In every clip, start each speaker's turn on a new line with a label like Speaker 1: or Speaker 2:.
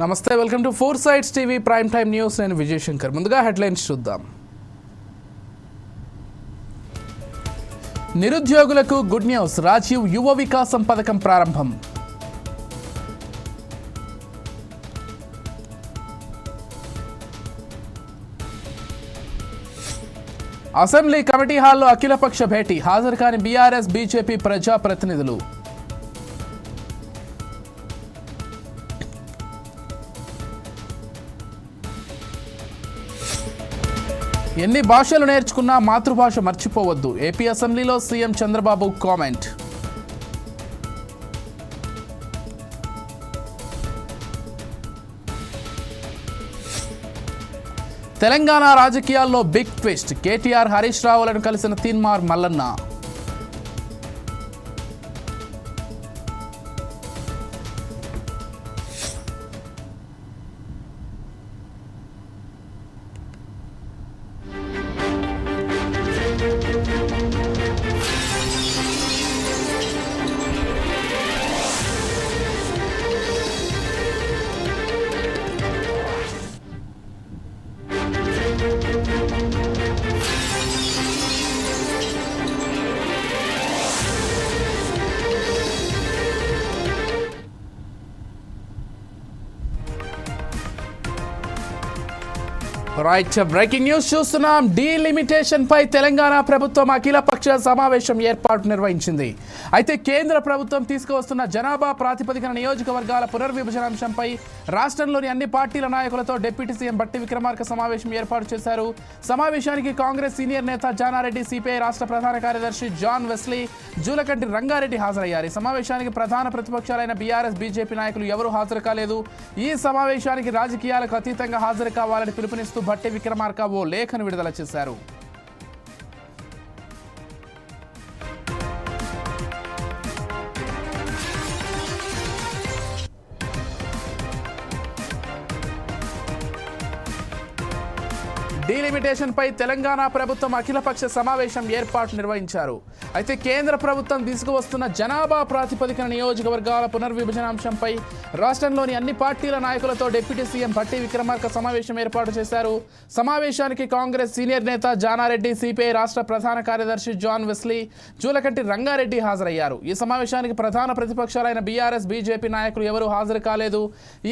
Speaker 1: నమస్తే, welcome to four sides TV prime time news. నేను విజయ్ శంకర్. ముందుగా హెడ్లైన్స్ చూద్దాం. నిరుద్యోగులకు గుడ్ న్యూస్. రాజీవ్ యువ వికాసం పథకం ప్రారంభం. అసెంబ్లీ కమిటీ హాల్లో అఖిలపక్ష భేటీ. హాజరు కాని బీఆర్ఎస్ బీజేపీ ప్రజాప్రతినిధులు. ఎన్ని భాషలు నేర్చుకున్నా మాతృభాష మర్చిపోవద్దు. ఏపీ అసెంబ్లీలో సీఎం చంద్రబాబు కామెంట్. తెలంగాణ రాజకీయాల్లో బిగ్ ట్విస్ట్. కేటీఆర్ హరీష్ రావులను కలిసిన Teenmar Mallanna. Right, breaking news చూస్తున్నాం. డీలిమిటేషన్ పై తెలంగాణ ప్రభుత్వం అఖిలపక్ష సమావేశం ఏర్పాటు నిర్వహించింది. అయితే కేంద్ర ప్రభుత్వం తీసుకువస్తున్న జనాభా ప్రాతిపదికన నియోజకవర్గాల పునర్విభజన అంశంపై రాష్ట్రంలోని అన్ని పార్టీల నాయకులతో డిప్యూటీ సీఎం బట్టి విక్రమార్క సమావేశం ఏర్పాటు చేశారు. సమావేశానికి కాంగ్రెస్ సీనియర్ నేత జానారెడ్డి, సిపిఐ రాష్ట్ర ప్రధాన కార్యదర్శి జాన్ వెస్లీ, జూలకంటి రంగారెడ్డి హాజరయ్యారు. ఈ సమావేశానికి ప్రధాన ప్రతిపక్షాలైన బీఆర్ఎస్ బీజేపీ నాయకులు ఎవరూ హాజరు కాలేదు. ఈ సమావేశానికి రాజకీయాలకు అతీతంగా హాజరు కావాలని పిలుపునిస్తూ బట్టి విక్రమార్క ఓ లేఖను విడుదల చేశారు. డీలిమిటేషన్ పై తెలంగాణ ప్రభుత్వం అఖిలపక్ష సమావేశం ఏర్పాటు నిర్వహించారు. అయితే కేంద్ర ప్రభుత్వం తీసుకువస్తున్న జనాభా ప్రాతిపదికన నియోజకవర్గాల పునర్విభజన అంశంపై రాష్ట్రంలోని అన్ని పార్టీల నాయకులతో డిప్యూటీ సీఎం బట్టి విక్రమార్క సమావేశం ఏర్పాటు చేశారు. సమావేశానికి కాంగ్రెస్ సీనియర్ నేత జానారెడ్డి, సిపిఐ రాష్ట్ర ప్రధాన కార్యదర్శి జాన్ వెస్లీ, జూలకంటి రంగారెడ్డి హాజరయ్యారు. ఈ సమావేశానికి ప్రధాన ప్రతిపక్షాలైన బీఆర్ఎస్ బీజేపీ నాయకులు ఎవరూ హాజరు కాలేదు.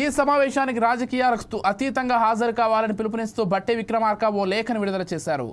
Speaker 1: ఈ సమావేశానికి రాజకీయాలకు అతీతంగా హాజరు కావాలని పిలుపునిస్తూ బట్టి విక్రమార్క ఓ లేఖను విడుదల చేశారు.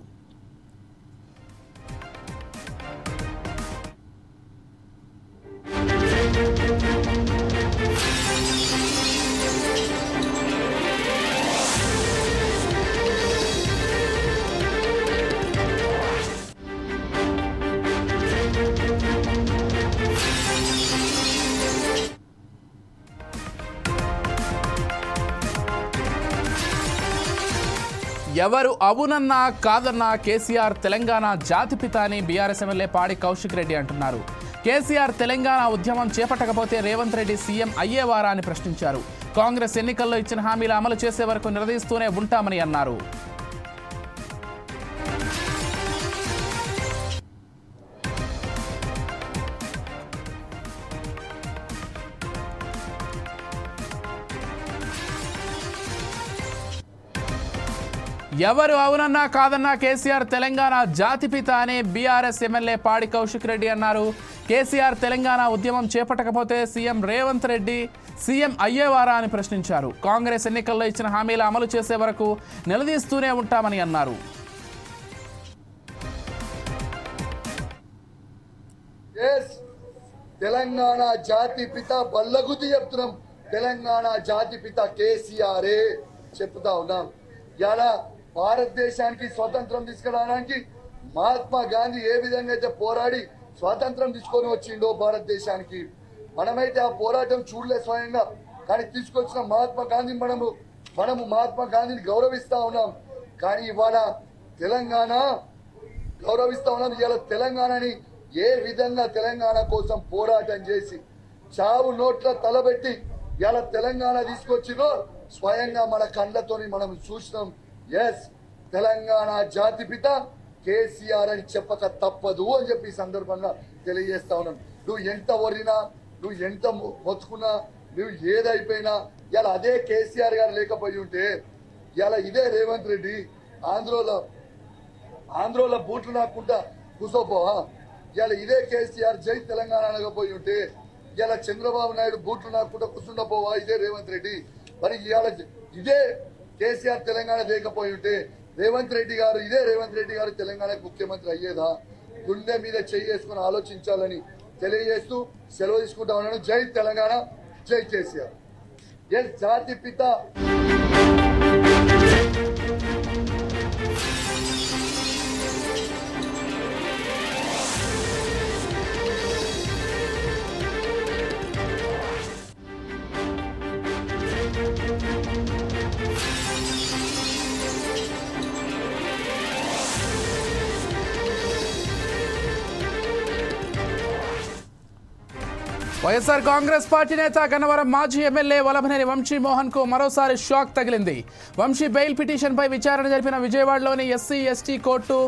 Speaker 1: ఎవరు అవునన్నా కాదన్నా కేసీఆర్ తెలంగాణ జాతిపిత అని బీఆర్ఎస్ ఎమ్మెల్యే పాడి కౌశిక్ రెడ్డి అంటున్నారు. కేసీఆర్ తెలంగాణ ఉద్యమం చేపట్టకపోతే రేవంత్ రెడ్డి సీఎం అయ్యేవారా అని ప్రశ్నించారు. కాంగ్రెస్ ఎన్నికల్లో ఇచ్చిన హామీలు అమలు చేసే వరకు నిలదీస్తూనే ఉంటామని అన్నారు. ఎవరు అవునన్నా కాదన్నా కేసీఆర్ తెలంగాణ జాతిపిత అని బీఆర్ఎస్ ఎమ్మెల్యే పాడి కౌశిక్ రెడ్డి అన్నారు. కేసీఆర్ తెలంగాణ ఉద్యమం చేపట్టకపోతే సీఎం రేవంత్ రెడ్డి సీఎం అయ్యేవారా అని ప్రశ్నించారు. కాంగ్రెస్ ఎన్నికల్లో ఇచ్చిన హామీలు అమలు చేసే వరకు నిలదీస్తూనే ఉంటామని అన్నారు.
Speaker 2: తెలంగాణ జాతిపిత బల్లగుద్ది చెప్తున్నాం. తెలంగాణ జాతిపిత కేసీఆరే చెప్తా ఉన్నాం. ఇలా భారతదేశానికి స్వతంత్రం తీసుకురావడానికి మహాత్మా గాంధీ ఏ విధంగా అయితే పోరాడి స్వాతంత్రం తీసుకొని వచ్చిండో భారతదేశానికి, మనమైతే ఆ పోరాటం చూడలే స్వయంగా, కానీ తీసుకొచ్చిన మహాత్మా గాంధీని మనము మహాత్మా గాంధీని గౌరవిస్తా ఉన్నాం. కానీ ఇవాళ తెలంగాణ గౌరవిస్తా ఉన్నాం. ఇవాళ తెలంగాణని ఏ విధంగా తెలంగాణ కోసం పోరాటం చేసి చావు నోట్ల తలబెట్టి ఇవాళ తెలంగాణ తీసుకొచ్చినో స్వయంగా మన కళ్ళతోని మనం చూసినాం. ఎస్, తెలంగాణ జాతిపిత కేసీఆర్ అని చెప్పక తప్పదు అని చెప్పి ఈ సందర్భంగా తెలియజేస్తా ఉన్నాను. నువ్వు ఎంత ఒరినా, నువ్వు ఎంత మొత్తుకున్నా, నువ్వు ఏదైపోయినా ఇలా అదే కేసీఆర్ గారు లేకపోయి ఉంటే ఇలా ఇదే రేవంత్ రెడ్డి ఆంధ్రోలో బూట్లు నాకుంటా కూసోపోవా? ఇలా ఇదే కేసీఆర్ జై తెలంగాణ అనకపోయి ఉంటే ఇలా చంద్రబాబు నాయుడు బూట్లు నాకుంటా కూర్చుండపోవా? ఇదే రేవంత్ రెడ్డి. మరి ఇవాళ ఇదే కేసీఆర్ తెలంగాణ లేకపోయి ఉంటే ఇదే రేవంత్ రెడ్డి గారు తెలంగాణకు ముఖ్యమంత్రి అయ్యేదా? గుండె మీద చేసుకుని ఆలోచించాలని తెలియజేస్తూ సెలవు తీసుకుంటా ఉన్నాను. జై తెలంగాణ, జై కేసీఆర్. ఎస్ జాతి పిత
Speaker 1: వైఎస్ఆర్ కాంగ్రెస్ పార్టీ నేత గన్నవరం మాజీ ఎమ్మెల్యే వలభనేని వంశీ మోహన్ కు మరోసారి షాక్ తగిలింది. వంశీ బెయిల్ పిటిషన్ పై విచారణ జరిపిన విజయవాడలోని SC ST court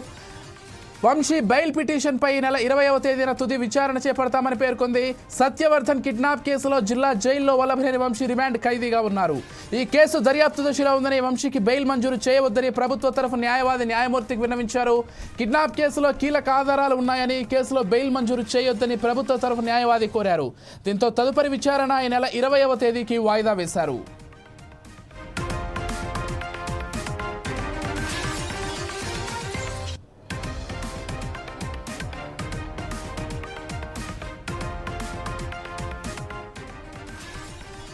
Speaker 1: Vamsi bail petition పై ఈ నెల 20వ తేదీన తుది విచారణ చేపడతామని పేర్కొంది. సత్యవర్ధన్ కిడ్నాప్ కేసులో జిల్లా జైల్లో వల్లభనేని వంశీ రిమాండ్ ఖైదీగా ఉన్నారు. ఈ కేసు దర్యాప్తు దశలో ఉందని వంశీకి బెయిల్ మంజూరు చేయవద్దని ప్రభుత్వ తరఫు న్యాయవాది న్యాయమూర్తికి విన్నవించారు. కిడ్నాప్ కేసులో కీలక ఆధారాలు ఉన్నాయని, కేసులో బెయిల్ మంజూరు చేయొద్దని ప్రభుత్వ తరఫు న్యాయవాది కోరారు. దీంతో తదుపరి విచారణ ఈ నెల 20వ తేదీకి వాయిదా వేశారు.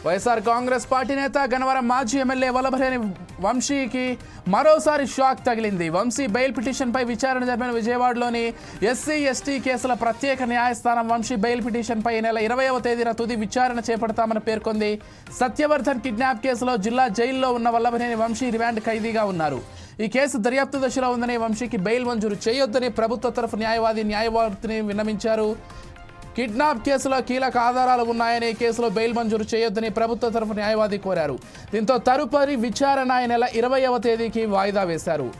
Speaker 1: వైఎస్ఆర్ కాంగ్రెస్ పార్టీ నేత గన్నవరం మాజీ ఎమ్మెల్యే వల్లభనేని వంశీకి మరోసారి షాక్ తగిలింది. వంశీ బెయిల్ పిటిషన్పై విచారణ జరిపిన విజయవాడలోని ఎస్సీ ఎస్టీ కేసుల ప్రత్యేక న్యాయస్థానం వంశీ బెయిల్ పిటిషన్పై ఈ నెల 20వ తేదీన తుది విచారణ చేపడతామని పేర్కొంది. సత్యవర్ధన్ కిడ్నాప్ కేసులో జిల్లా జైల్లో ఉన్న వల్లభనేని వంశీ రిమాండ్ ఖైదీగా ఉన్నారు. ఈ కేసు దర్యాప్తు దశలో ఉందని, వంశీకి బెయిల్ మంజూరు చేయొద్దని ప్రభుత్వ తరఫు న్యాయవాది న్యాయమూర్తిని విన్నవించారు. కిడ్నాప్ కేసులో కీలక ఆధారాలు ఉన్నాయని, కేసులో బెయిల్ మంజూరు చేయొద్దని ప్రభుత్వ తరఫు న్యాయవాది కోరారు. దీంతో తదుపరి విచారణ ఈ నెల 20వ తేదీకి వాయిదా వేశారు.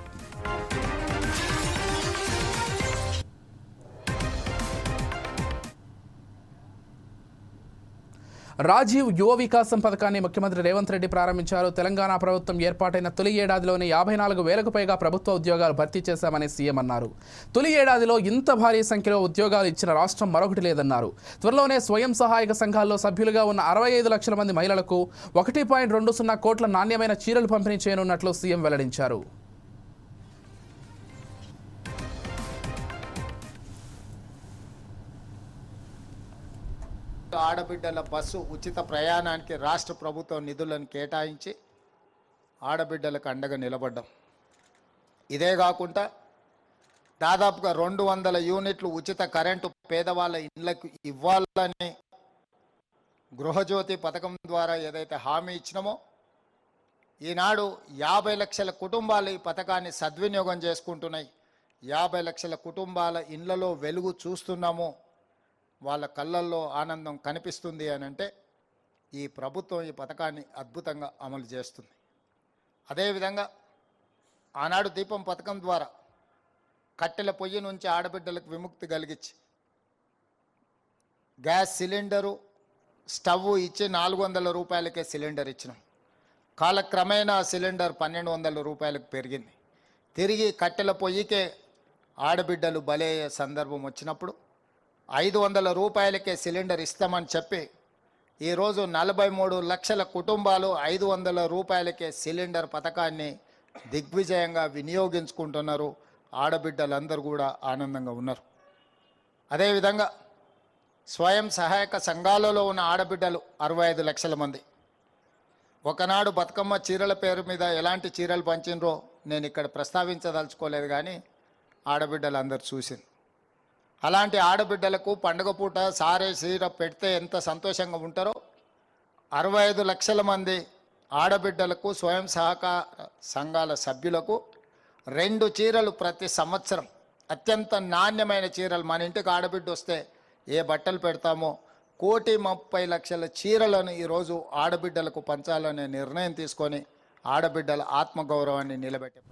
Speaker 1: రాజీవ్ యువ వికాసం పథకాన్ని ముఖ్యమంత్రి రేవంత్ రెడ్డి ప్రారంభించారు. తెలంగాణ ప్రభుత్వం ఏర్పాటైన తొలి ఏడాదిలోనే 54,000కు పైగా ప్రభుత్వ ఉద్యోగాలు భర్తీ చేశామని సీఎం అన్నారు. తొలి ఏడాదిలో ఇంత భారీ సంఖ్యలో ఉద్యోగాలు ఇచ్చిన రాష్ట్రం మరొకటి లేదన్నారు. త్వరలోనే స్వయం సహాయక సంఘాల్లో సభ్యులుగా ఉన్న 65 లక్షల మంది మహిళలకు 1.20 కోట్ల నాణ్యమైన చీరలు పంపిణీ చేయనున్నట్లు సీఎం వెల్లడించారు.
Speaker 3: ఆడబిడ్డల బస్సు ఉచిత ప్రయాణానికి రాష్ట్ర ప్రభుత్వం నిధులను కేటాయించి ఆడబిడ్డలకు అండగా నిలబడ్డాం. ఇదే కాకుండా దాదాపుగా 200 యూనిట్లు ఉచిత కరెంటు పేదవాళ్ళ ఇళ్లకు ఇవ్వాలని గృహజ్యోతి పథకం ద్వారా ఏదైతే హామీ ఇచ్చినామో, ఈనాడు 50 లక్షల కుటుంబాలు ఈ పథకాన్ని సద్వినియోగం చేసుకుంటున్నాయి. 50 లక్షల కుటుంబాల ఇళ్లలో వెలుగు చూస్తున్నాము. వాళ్ళ కళ్ళల్లో ఆనందం కనిపిస్తుంది అని అంటే ఈ ప్రభుత్వం ఈ పథకాన్ని అద్భుతంగా అమలు చేస్తుంది. అదేవిధంగా ఆనాడు దీపం పథకం ద్వారా కట్టెల పొయ్యి నుంచి ఆడబిడ్డలకు విముక్తి కలిగించి గ్యాస్ సిలిండరు, స్టవ్ ఇచ్చి 400 రూపాయలకే సిలిండర్ ఇచ్చినాం. కాలక్రమేణా సిలిండర్ 1200 రూపాయలకు పెరిగింది. తిరిగి కట్టెల పొయ్యికే ఆడబిడ్డలు బలయ్యే సందర్భం వచ్చినప్పుడు 500 రూపాయలకే సిలిండర్ ఇస్తామని చెప్పి ఈరోజు 43 లక్షల కుటుంబాలు 500 రూపాయలకే సిలిండర్ పథకాన్ని దిగ్విజయంగా వినియోగించుకుంటున్నారు. ఆడబిడ్డలందరూ కూడా ఆనందంగా ఉన్నారు. అదేవిధంగా స్వయం సహాయక సంఘాలలో ఉన్న ఆడబిడ్డలు 65 లక్షల మంది. ఒకనాడు బతుకమ్మ చీరల పేరు మీద ఎలాంటి చీరలు పంచినరో నేను ఇక్కడ ప్రస్తావించదలుచుకోలేదు, కానీ ఆడబిడ్డలందరూ చూసింది. అలాంటి ఆడబిడ్డలకు పండుగ పూట సారే చీర పెడితే ఎంత సంతోషంగా ఉంటారో 65 లక్షల మంది ఆడబిడ్డలకు స్వయం సహకార సంఘాల సభ్యులకు 2 చీరలు ప్రతి సంవత్సరం, అత్యంత నాణ్యమైన చీరలు. మన ఇంటికి ఆడబిడ్డ వస్తే ఏ బట్టలు పెడతామో 1,30,00,000 చీరలను ఈరోజు ఆడబిడ్డలకు పంచాలనే నిర్ణయం తీసుకొని ఆడబిడ్డల ఆత్మగౌరవాన్ని నిలబెట్టారు.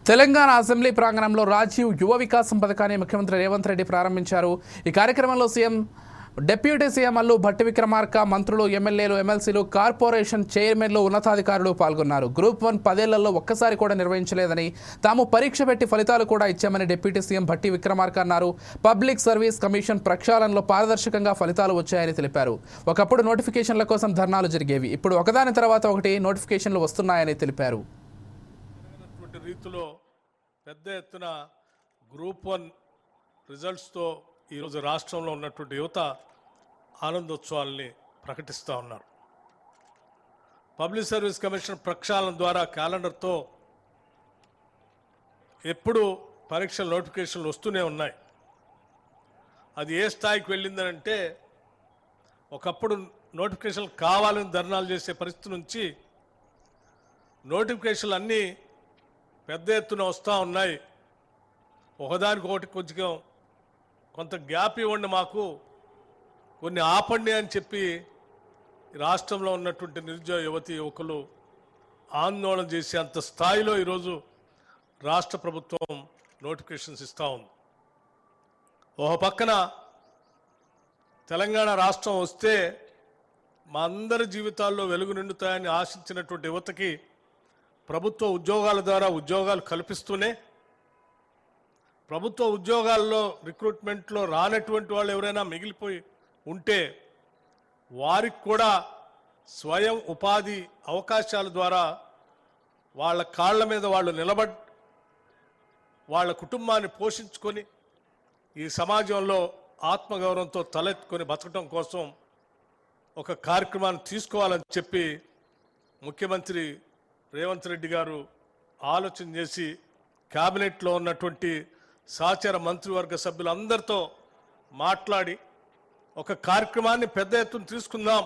Speaker 1: తెలంగాణ అసెంబ్లీ ప్రాంగణంలో రాజీవ్ యువ వికాసం పథకాన్ని ముఖ్యమంత్రి రేవంత్ రెడ్డి ప్రారంభించారు. ఈ కార్యక్రమంలో CM deputy CM Allu Bhatti Vikramarka, మంత్రులు, ఎమ్మెల్యేలు, ఎమ్మెల్సీలు, కార్పొరేషన్ చైర్మన్లు, ఉన్నతాధికారులు పాల్గొన్నారు. గ్రూప్ 1 10 ఏళ్లలో ఒక్కసారి కూడా నిర్వహించలేదని, తాము పరీక్ష పెట్టి ఫలితాలు కూడా ఇచ్చామని డిప్యూటీ సీఎం భట్టి విక్రమార్క అన్నారు. పబ్లిక్ సర్వీస్ కమిషన్ ప్రక్షాళనలో పారదర్శకంగా ఫలితాలు వచ్చాయని తెలిపారు. ఒకప్పుడు నోటిఫికేషన్ల కోసం ధర్నాలు జరిగేవి, ఇప్పుడు ఒకదాని తర్వాత ఒకటి నోటిఫికేషన్లు వస్తున్నాయని తెలిపారు.
Speaker 4: రీతిలో పెద్ద ఎత్తున గ్రూప్ 1 రిజల్ట్స్తో ఈరోజు రాష్ట్రంలో ఉన్నటువంటి యువత ఆనందోత్సవాల్ని ప్రకటిస్తూ ఉన్నారు. పబ్లిక్ సర్వీస్ కమిషన్ ప్రక్షాళన ద్వారా క్యాలెండర్తో ఎప్పుడు పరీక్షల నోటిఫికేషన్లు వస్తూనే ఉన్నాయి. అది ఏ స్థాయికి వెళ్ళిందనంటే, ఒకప్పుడు నోటిఫికేషన్లు కావాలని ధర్నాలు చేసే పరిస్థితి నుంచి నోటిఫికేషన్లు అన్నీ పెద్ద ఎత్తున వస్తూ ఉన్నాయి. ఒకదానికొకటి కొంత గ్యాప్ ఇవ్వండి, మాకు కొన్ని ఆపండి అని చెప్పి రాష్ట్రంలో ఉన్నటువంటి నిరుద్యోగ యువతి యువకులు ఆందోళన చేసే అంత స్థాయిలో ఈరోజు రాష్ట్ర ప్రభుత్వం నోటిఫికేషన్స్ ఇస్తూ ఉంది. ఒక పక్కన తెలంగాణ రాష్ట్రం వస్తే మా అందరి జీవితాల్లో వెలుగు నిండుతాయని ఆశించినటువంటి యువతకి ప్రభుత్వ ఉద్యోగాల ద్వారా ఉద్యోగాలు కల్పిస్తూనే, ప్రభుత్వ ఉద్యోగాల్లో రిక్రూట్మెంట్లో రానటువంటి వాళ్ళు ఎవరైనా మిగిలిపోయి ఉంటే వారికి కూడా స్వయం ఉపాధి అవకాశాల ద్వారా వాళ్ళ కాళ్ళ మీద వాళ్ళు నిలబడి వాళ్ళ కుటుంబాన్ని పోషించుకొని ఈ సమాజంలో ఆత్మగౌరవంతో తలెత్తుకొని బతకడం కోసం ఒక కార్యక్రమాన్ని తీసుకోవాలని చెప్పి ముఖ్యమంత్రి రేవంత్ రెడ్డి గారు ఆలోచన చేసి క్యాబినెట్లో ఉన్నటువంటి సహచర మంత్రివర్గ సభ్యులందరితో మాట్లాడి ఒక కార్యక్రమాన్ని పెద్ద ఎత్తున తీసుకుందాం.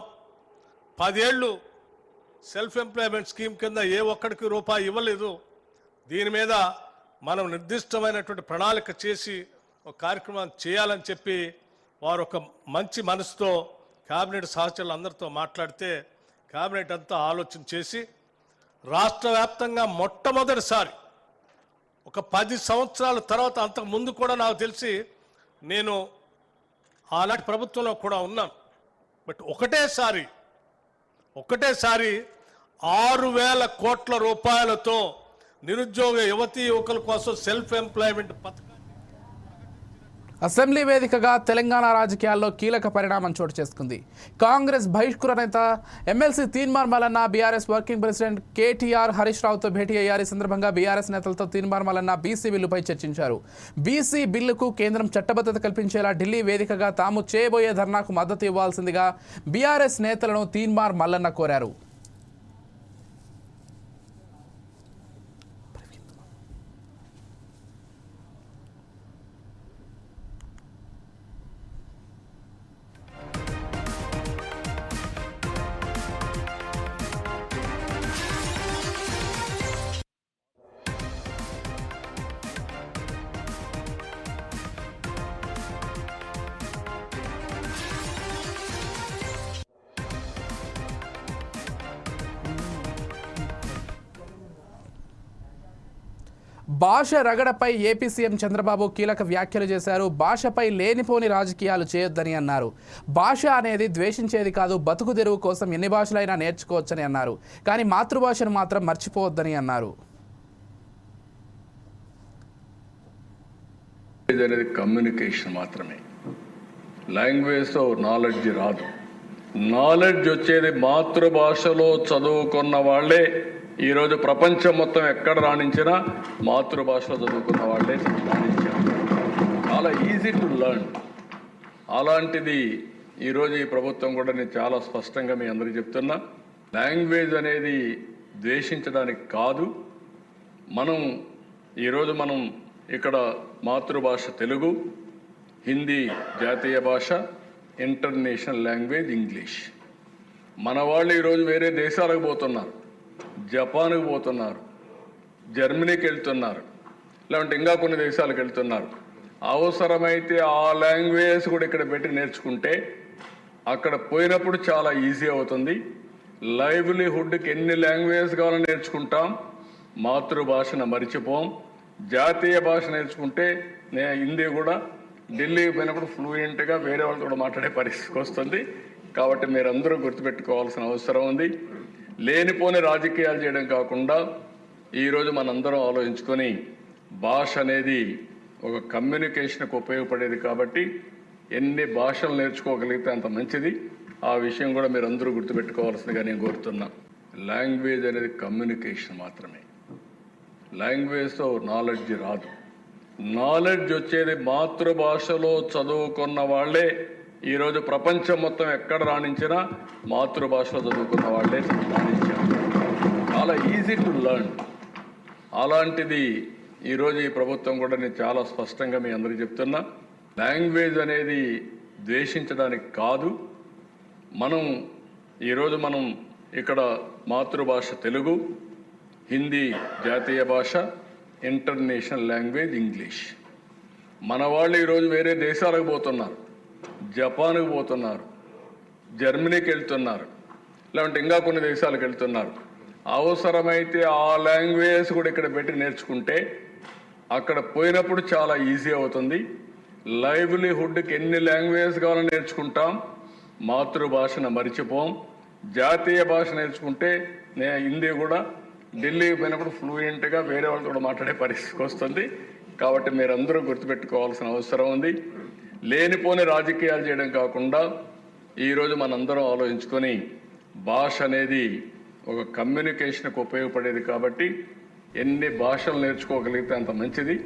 Speaker 4: 10 ఏళ్ళు సెల్ఫ్ ఎంప్లాయ్మెంట్ స్కీమ్ కింద ఏ ఒక్కడికి రూపాయి ఇవ్వలేదు. దీని మీద మనం నిర్దిష్టమైనటువంటి ప్రణాళిక చేసి ఒక కార్యక్రమాన్ని చేయాలని చెప్పి వారు ఒక మంచి మనసుతో క్యాబినెట్ సహచరులందరితో మాట్లాడితే, క్యాబినెట్ అంతా ఆలోచన చేసి రాష్ట్ర వ్యాప్తంగా మొట్టమొదటిసారి ఒక 10 సంవత్సరాల తర్వాత, అంతకు ముందు కూడా నాకు తెలిసి నేను ఆనాటి ప్రభుత్వంలో కూడా ఉన్నాను, బట్ ఒకటేసారి 6,000 కోట్ల రూపాయలతో నిరుద్యోగ యువతీ యువకుల కోసం సెల్ఫ్ ఎంప్లాయ్మెంట్ పథకం.
Speaker 1: అసెంబ్లీ వేదికగా తెలంగాణ రాజకీయాల్లో కీలక పరిణామం చోటు చేసుకుంది. కాంగ్రెస్ బహిష్కృత నేత MLC Teenmar Mallanna BRS working president KTR Harish రావుతో భేటీ అయ్యారు. ఈ సందర్భంగా బీఆర్ఎస్ నేతలతో తీన్మార్ మల్లన్న బీసీ బిల్లుపై చర్చించారు. బీసీ బిల్లుకు కేంద్రం చట్టబద్ధత కల్పించేలా ఢిల్లీ వేదికగా తాము చేయబోయే ధర్నాకు మద్దతు ఇవ్వాల్సిందిగా బీఆర్ఎస్ నేతలను తీన్మార్ మల్లన్న కోరారు. భాష రగడపై ఏపీ సీఎం చంద్రబాబు కీలక వ్యాఖ్యలు చేశారు. భాషపై లేనిపోని రాజకీయాలు చేయొద్దని అన్నారు. భాష అనేది ద్వేషించేది కాదు, బతుకు తెరువు కోసం ఎన్ని భాషలైనా నేర్చుకోవచ్చని అన్నారు. కానీ మాతృభాషను మాత్రం మర్చిపోవద్దని అన్నారు.
Speaker 5: అనేది కమ్యూనికేషన్ మాత్రమే, లాంగ్వేజ్తో నాలెడ్జ్ రాదు. నాలెడ్జ్ వచ్చేది మాతృభాషలో చదువుకున్న వాళ్ళే. ఈరోజు ప్రపంచం మొత్తం ఎక్కడ రాణించినా మాతృభాషలో చదువుకున్న వాళ్ళే రాణించారు. చాలా ఈజీ టు లెర్న్. అలాంటిది ఈరోజు ఈ ప్రభుత్వం కూడా నేను చాలా స్పష్టంగా మీ అందరికీ చెప్తున్నా, లాంగ్వేజ్ అనేది ద్వేషించడానికి కాదు. ఈరోజు మనం ఇక్కడ మాతృభాష తెలుగు, హిందీ జాతీయ భాష, ఇంటర్నేషనల్ లాంగ్వేజ్ ఇంగ్లీష్. మన వాళ్ళు ఈరోజు వేరే దేశాలకు పోతున్నారు, జపాన్కి పోతున్నారు, జర్మనీకి వెళ్తున్నారు, లేదంటే ఇంకా కొన్ని దేశాలకు వెళ్తున్నారు. అవసరమైతే ఆ లాంగ్వేజ్ కూడా ఇక్కడ పెట్టి నేర్చుకుంటే అక్కడ పోయినప్పుడు చాలా ఈజీ అవుతుంది. లైవ్లీహుడ్కి ఎన్ని లాంగ్వేజ్ కావాలని నేర్చుకుంటాం, మాతృభాషను మరిచిపోం. జాతీయ భాష నేర్చుకుంటే హిందీ కూడా ఢిల్లీకి పోయినప్పుడు ఫ్లూయెంట్గా వేరే వాళ్ళతో కూడా మాట్లాడే పరిస్థితికి వస్తుంది. కాబట్టి మీరందరూ గుర్తుపెట్టుకోవాల్సిన అవసరం ఉంది. లేనిపోని రాజకీయాలు చేయడం కాకుండా ఈరోజు మనందరం ఆలోచించుకొని భాష అనేది ఒక కమ్యూనికేషన్కు ఉపయోగపడేది కాబట్టి ఎన్ని భాషలు నేర్చుకోగలిగితే అంత మంచిది. ఆ విషయం కూడా మీరందరూ గుర్తుపెట్టుకోవాల్సిందిగా నేను కోరుతున్నా. లాంగ్వేజ్ అనేది కమ్యూనికేషన్ మాత్రమే. లాంగ్వేజ్తో నాలెడ్జ్ రాదు. నాలెడ్జ్ వచ్చేది మాతృభాషలో చదువుకున్న వాళ్ళే. ఈరోజు ప్రపంచం మొత్తం ఎక్కడ రాణించినా మాతృభాషలో చదువుకున్న వాళ్ళే రాణించారు. చాలా ఈజీ టు లెర్న్. అలాంటిది ఈరోజు ఈ ప్రభుత్వం కూడా నేను చాలా స్పష్టంగా మీ అందరికీ చెప్తున్నా. లాంగ్వేజ్ అనేది ద్వేషించడానికి కాదు. ఈరోజు మనం ఇక్కడ మాతృభాష తెలుగు, హిందీ జాతీయ భాష, ఇంటర్నేషనల్ లాంగ్వేజ్ ఇంగ్లీష్. మన వాళ్ళు ఈరోజు వేరే దేశాలకు పోతున్నారు, జపాన్కి పోతున్నారు, జర్మనీకి వెళ్తున్నారు, లేదంటే ఇంకా కొన్ని దేశాలకు వెళ్తున్నారు. అవసరమైతే ఆ లాంగ్వేజ్ కూడా ఇక్కడ పెట్టి నేర్చుకుంటే అక్కడ పోయినప్పుడు చాలా ఈజీ అవుతుంది. లైవ్లీహుడ్కి ఎన్ని లాంగ్వేజ్ కావాలని నేర్చుకుంటాం, మాతృభాషను మరిచిపోం. జాతీయ భాష నేర్చుకుంటే హిందీ కూడా ఢిల్లీకి పోయినప్పుడు ఫ్లూయెంట్గా వేరే వాళ్ళతో కూడా మాట్లాడే పరిస్థితికి వస్తుంది. కాబట్టి మీరందరూ గుర్తుపెట్టుకోవాల్సిన అవసరం ఉంది. లేనిపోని రాజకీయాలు చేయడం కాకుండా ఈరోజు మనందరం ఆలోచించుకొని భాష అనేది ఒక కమ్యూనికేషన్కు ఉపయోగపడేది కాబట్టి ఎన్ని భాషలు నేర్చుకోగలిగితే అంత మంచిది.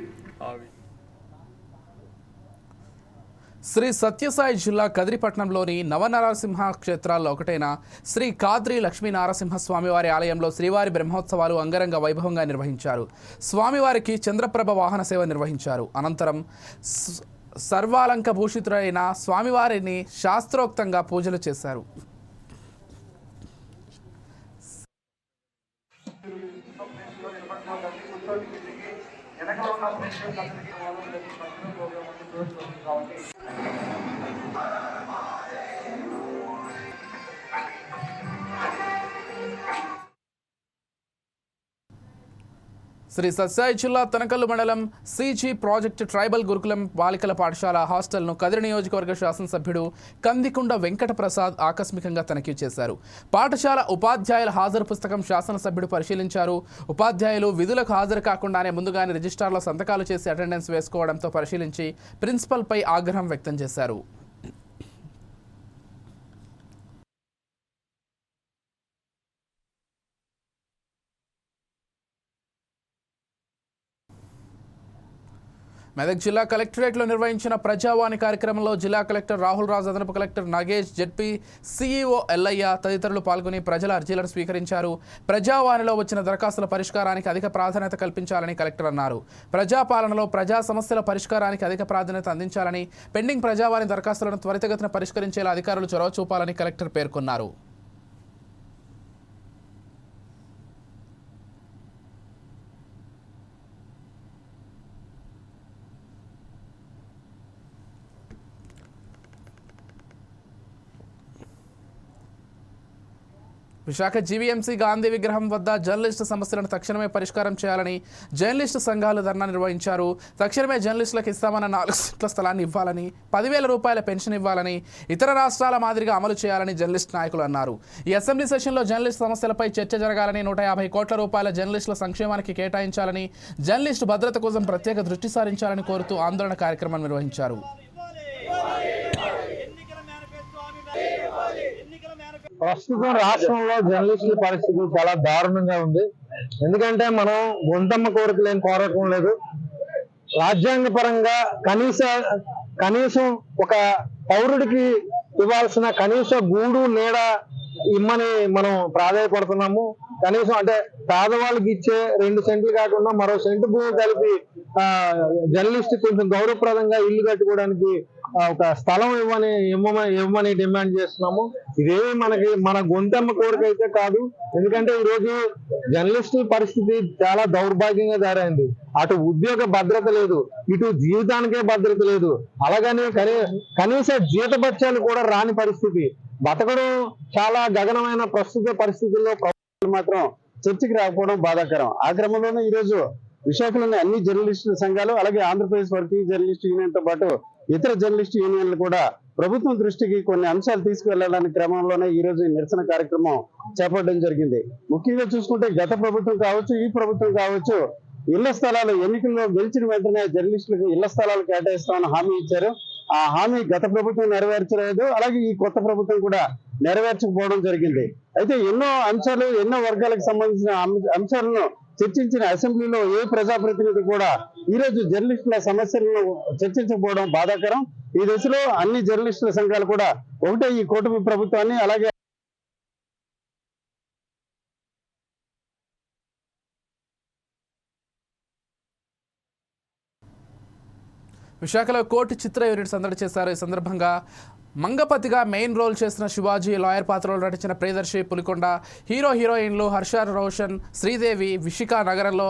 Speaker 1: శ్రీ సత్యసాయి జిల్లా కదిరిపట్నంలోని నవనరసింహ క్షేత్రాల్లో ఒకటైన శ్రీ కాద్రి లక్ష్మీ నారసింహ స్వామివారి ఆలయంలో శ్రీవారి బ్రహ్మోత్సవాలు అంగరంగ వైభవంగా నిర్వహించారు. స్వామివారికి చంద్రప్రభ వాహన సేవ నిర్వహించారు. అనంతరం సర్వాలంక భూషితుడైన స్వామివారిని శాస్త్రోక్తంగా పూజలు చేశారు. శ్రీ సత్యసాయి జిల్లా తనకల్లు మండలం సిజీ ప్రాజెక్టు ట్రైబల్ గురుకులం బాలికల పాఠశాల హాస్టల్ను కదిరి నియోజకవర్గ శాసనసభ్యుడు కందికుండ వెంకట ప్రసాద్ ఆకస్మికంగా తనిఖీ చేశారు. పాఠశాల ఉపాధ్యాయుల హాజరు పుస్తకం శాసనసభ్యుడు పరిశీలించారు. ఉపాధ్యాయులు విధులకు హాజరు కాకుండానే ముందుగానే రిజిస్ట్రార్లో సంతకాలు చేసి అటెండెన్స్ వేసుకోవడంతో పరిశీలించి ప్రిన్సిపల్పై ఆగ్రహం వ్యక్తం చేశారు. మెదక్ జిల్లా కలెక్టరేట్లో నిర్వహించిన ప్రజావాణి కార్యక్రమంలో జిల్లా కలెక్టర్ రాహుల్ రాజ్, అదనపు collector Nagesh, ZP CEO Yellaiah తదితరులు పాల్గొని ప్రజల అర్జీలను స్వీకరించారు. ప్రజావాణిలో వచ్చిన దరఖాస్తుల పరిష్కారానికి అధిక ప్రాధాన్యత కల్పించాలని కలెక్టర్ అన్నారు. ప్రజాపాలనలో ప్రజా సమస్యల పరిష్కారానికి అధిక ప్రాధాన్యత అందించాలని, పెండింగ్ ప్రజావాణి దరఖాస్తులను త్వరితగతిన పరిష్కరించేలా అధికారులు చొరవ చూపాలని కలెక్టర్ పేర్కొన్నారు. విశాఖ జీవీఎంసీ గాంధీ విగ్రహం వద్ద జర్నలిస్టు సమస్యలను తక్షణమే పరిష్కారం చేయాలని జర్నలిస్టు సంఘాలు ధర్నా నిర్వహించారు. తక్షణమే జర్నలిస్టులకు ఇస్తామన్న 4 సెంట్ల స్థలాన్ని ఇవ్వాలని, 10,000 రూపాయల పెన్షన్ ఇవ్వాలని, ఇతర రాష్ట్రాల మాదిరిగా అమలు చేయాలని జర్నలిస్టు నాయకులు అన్నారు. ఈ అసెంబ్లీ సెషన్లో జర్నలిస్టు సమస్యలపై చర్చ జరగాలని, 150 కోట్ల రూపాయల జర్నలిస్టుల సంక్షేమానికి కేటాయించాలని, జర్నలిస్టు భద్రత కోసం ప్రత్యేక దృష్టి సారించాలని కోరుతూ ఆందోళన కార్యక్రమం నిర్వహించారు.
Speaker 6: ప్రస్తుతం రాష్ట్రంలో జర్నలిస్టుల పరిస్థితి చాలా దారుణంగా ఉంది. ఎందుకంటే మనం గొంతమ్మ కోరికలు ఏం కోరటం లేదు. రాజ్యాంగ పరంగా కనీసం ఒక పౌరుడికి ఇవ్వాల్సిన కనీస గూడు నీడ ఇమ్మని మనం ప్రాధాయపడుతున్నాము. కనీసం అంటే పేదవాళ్ళకి ఇచ్చే 2 సెంట్లు కాకుండా మరో సెంటు భూమి కలిపి జర్నలిస్ట్ కొంచెం గౌరవప్రదంగా ఇల్లు కట్టుకోవడానికి ఒక స్థలం ఇవ్వమని డిమాండ్ చేస్తున్నాము. ఇదేమి మన గొంతమ్మ కోరిక అయితే కాదు. ఎందుకంటే ఈ రోజు జర్నలిస్టుల పరిస్థితి చాలా దౌర్భాగ్యంగా దారైంది. అటు ఉద్యోగ భద్రత లేదు, ఇటు జీవితానికే భద్రత లేదు. అలాగని కనీస జీతభత్యాలు కూడా రాని పరిస్థితి. బతకడం చాలా గగనమైన ప్రస్తుత పరిస్థితుల్లో మాత్రం చర్చకి రాకపోవడం బాధాకరం. ఆ క్రమంలోనే ఈ రోజు విశాఖలోని అన్ని జర్నలిస్టుల సంఘాలు, అలాగే ఆంధ్రప్రదేశ్ వర్కింగ్ జర్నలిస్ట్ యూనియన్ తో పాటు ఇతర జర్నలిస్ట్ యూనియన్లు కూడా ప్రభుత్వం దృష్టికి కొన్ని అంశాలు తీసుకువెళ్లడానికి క్రమంలోనే ఈ రోజు ఈ నిరసన కార్యక్రమం చేపట్టడం జరిగింది. ముఖ్యంగా చూసుకుంటే గత ప్రభుత్వం కావచ్చు, ఈ ప్రభుత్వం కావచ్చు, ఇళ్ల స్థలాలు ఎన్నికల్లో గెలిచిన వెంటనే జర్నలిస్టులకు ఇళ్ల స్థలాలు కేటాయిస్తామని హామీ ఇచ్చారు. ఆ హామీ గత ప్రభుత్వం నెరవేర్చలేదు, అలాగే ఈ కొత్త ప్రభుత్వం కూడా నెరవేర్చకపోవడం జరిగింది. అయితే ఎన్నో వర్గాలకు సంబంధించిన అంశాలను చర్చించిన అసెంబ్లీలో ఏ ప్రజాప్రతినిధి కూడా ఈ రోజు జర్నలిస్టుల సమస్యలను చర్చించకపోవడం బాధాకరం. ఈ దశలో అన్ని జర్నలిస్టుల సంఘాలు కూడా ఒకటే ఈ కూటమి ప్రభుత్వాన్ని, అలాగే
Speaker 1: విశాఖలో కోర్టు చిత్ర యూనిట్ సందడి చేశారు. ఈ సందర్భంగా మంగపతిగా మెయిన్ రోల్ చేసిన శివాజీ, లాయర్ పాత్రలో నటించిన ప్రియదర్శి, పులికొండ, హీరోయిన్లు హర్ష రోషన్, శ్రీదేవి విశాఖ నగరంలో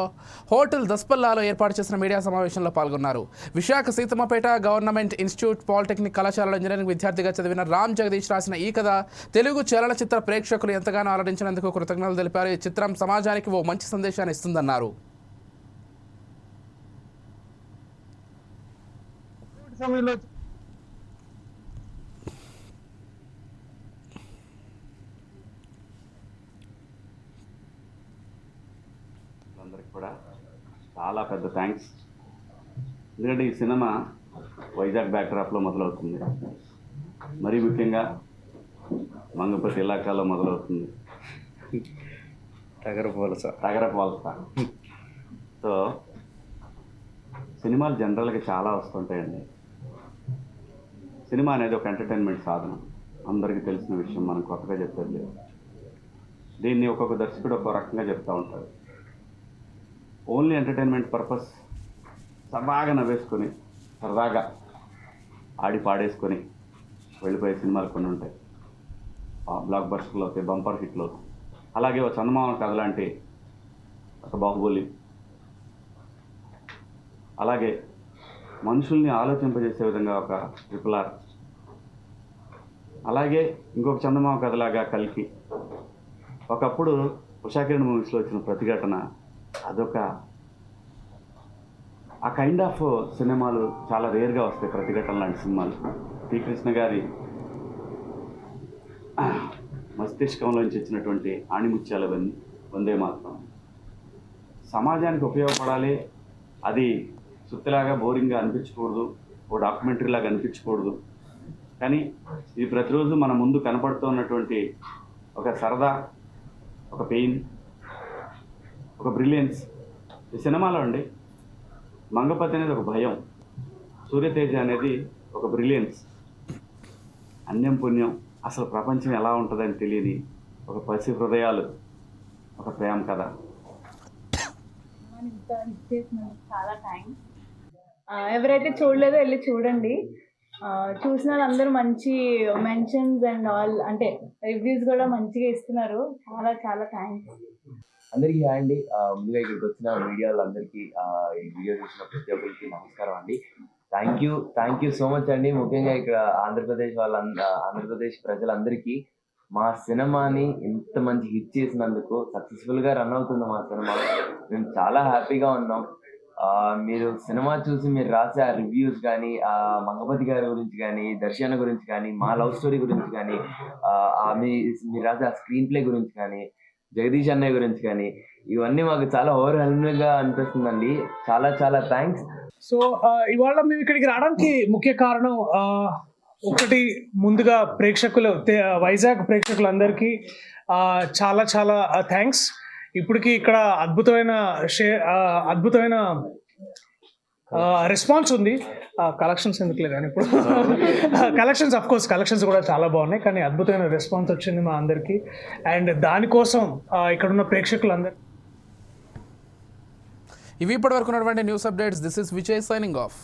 Speaker 1: హోటల్ దస్పల్లాలో ఏర్పాటు చేసిన మీడియా సమావేశంలో పాల్గొన్నారు. Visakha Seethammapeta government institute polytechnic కళాశాలలో ఇంజనీరింగ్ విద్యార్థిగా చదివిన రామ్ జగదీష్ రాసిన ఈ కథ తెలుగు చలనచిత్ర ప్రేక్షకులు ఎంతగానో అలరించినందుకు కృతజ్ఞతలు తెలిపారు. ఈ చిత్రం సమాజానికి ఓ మంచి సందేశాన్ని ఇస్తుందన్నారు.
Speaker 6: సమయంలో
Speaker 7: అందరికి కూడా చాలా పెద్ద థ్యాంక్స్. ఎందుకంటే ఈ సినిమా వైజాగ్ బ్యాక్డ్రాప్లో మొదలవుతుంది, మరీ ముఖ్యంగా మంగపతి ఇలాకాలో మొదలవుతుంది, తగరపోలస. సో సినిమాలు జనరల్గా చాలా వస్తుంటాయండి. సినిమా అనేది ఒక ఎంటర్టైన్మెంట్ సాధనం, అందరికీ తెలిసిన విషయం, మనం కొత్తగా చెప్పేది లేదు. దీన్ని ఒక్కొక్క దర్శకుడు ఒక్కొక్క రకంగా చెప్తూ ఉంటారు. ఓన్లీ ఎంటర్టైన్మెంట్ పర్పస్ సరదాగా నవ్వేసుకొని, సరదాగా ఆడి పాడేసుకొని వెళ్ళిపోయే సినిమాలు కొన్ని ఉంటాయి. బ్లాక్ బస్టర్లు అవుతాయి, బంపర్ హిట్లు అవుతాయి. అలాగే ఒక చందమామ కథ లాంటి ఒక బాహుబలి, అలాగే మనుషుల్ని ఆలోచింపజేసే విధంగా ఒక RRR, అలాగే ఇంకొక చందమామ కథలాగా కల్కి. ఒకప్పుడు ఉషాకిరణ్ మూవీస్లో వచ్చిన ప్రతిఘటన, అదొక ఆ కైండ్ ఆఫ్ సినిమాలు చాలా రేర్గా వస్తాయి. ప్రతిఘటన లాంటి సినిమాలు పి కృష్ణ గారి మస్తిష్కంలోంచి వచ్చినటువంటి ఆణిముత్యాలవన్నీ వందే మాత్రం. సమాజానికి ఉపయోగపడాలి, అది సుత్తిలాగా బోరింగ్గా అనిపించకూడదు, ఓ డాక్యుమెంటరీలాగా అనిపించకూడదు. కానీ ఇది ప్రతిరోజు మన ముందు కనపడుతున్నటువంటి ఒక సరదా, ఒక పెయిన్, ఒక బ్రిలియన్స్. ఈ సినిమాలో అండి మంగపతి అనేది ఒక భయం, సూర్యతేజ అనేది ఒక బ్రిలియన్స్, అన్యం పుణ్యం, అసలు ప్రపంచం ఎలా ఉంటుందని తెలియని ఒక పసి హృదయాలు, ఒక ప్రేమ కథ.
Speaker 8: చాలా థ్యాంక్స్. ఎవరైతే చూడలేదో వెళ్ళి చూడండి. చూసిన వాళ్ళందరూ మంచి మెన్షన్స్ అండ్ ఆల్, అంటే రివ్యూస్ కూడా మంచిగా ఇస్తున్నారు. చాలా చాలా థ్యాంక్స్.
Speaker 9: అందరికీ హాయ్ అండి. ముందుగా ఇక్కడికి వచ్చిన మీడియా వాళ్ళందరికీ, ఈ వీడియో చూసిన ప్రతి ఒక్కరికి నమస్కారం అండి. థ్యాంక్ యూ సో మచ్ అండి. ముఖ్యంగా ఇక్కడ ఆంధ్రప్రదేశ్ ప్రజలందరికీ మా సినిమాని ఇంత మంచి హిట్ చేసినందుకు, సక్సెస్ఫుల్గా రన్ అవుతుంది మా సినిమా, మేము చాలా హ్యాపీగా ఉన్నాం. మీరు సినిమా చూసి మీరు రాసే ఆ రివ్యూస్ కానీ, మంగపతి గారి గురించి కానీ, దర్శన గురించి కానీ, మా లవ్ స్టోరీ గురించి కానీ, మీరు రాసే ఆ స్క్రీన్ ప్లే గురించి కానీ, జగదీష్ అన్నయ్య గురించి కానీ, ఇవన్నీ మాకు చాలా ఓవర్వెల్మింగ్గా అనిపిస్తుందండి. చాలా చాలా థ్యాంక్స్.
Speaker 10: సో ఇవాళ మేము ఇక్కడికి రావడానికి ముఖ్య కారణం, ఒకటి ముందుగా వైజాగ్ ప్రేక్షకులందరికీ చాలా చాలా థ్యాంక్స్. ఇప్పటికీ ఇక్కడ అద్భుతమైన రెస్పాన్స్ ఉంది. కలెక్షన్స్ ఎందుకులే కానీ ఇప్పుడు కలెక్షన్స్ కూడా చాలా బాగున్నాయి, కానీ అద్భుతమైన రెస్పాన్స్ వచ్చింది మా అందరికీ. అండ్ దానికోసం ఇక్కడున్న ప్రేక్షకులందరూ.
Speaker 1: ఇవి ఇప్పటివరకు ఉన్నటువంటి news updates. This is Vijay signing off.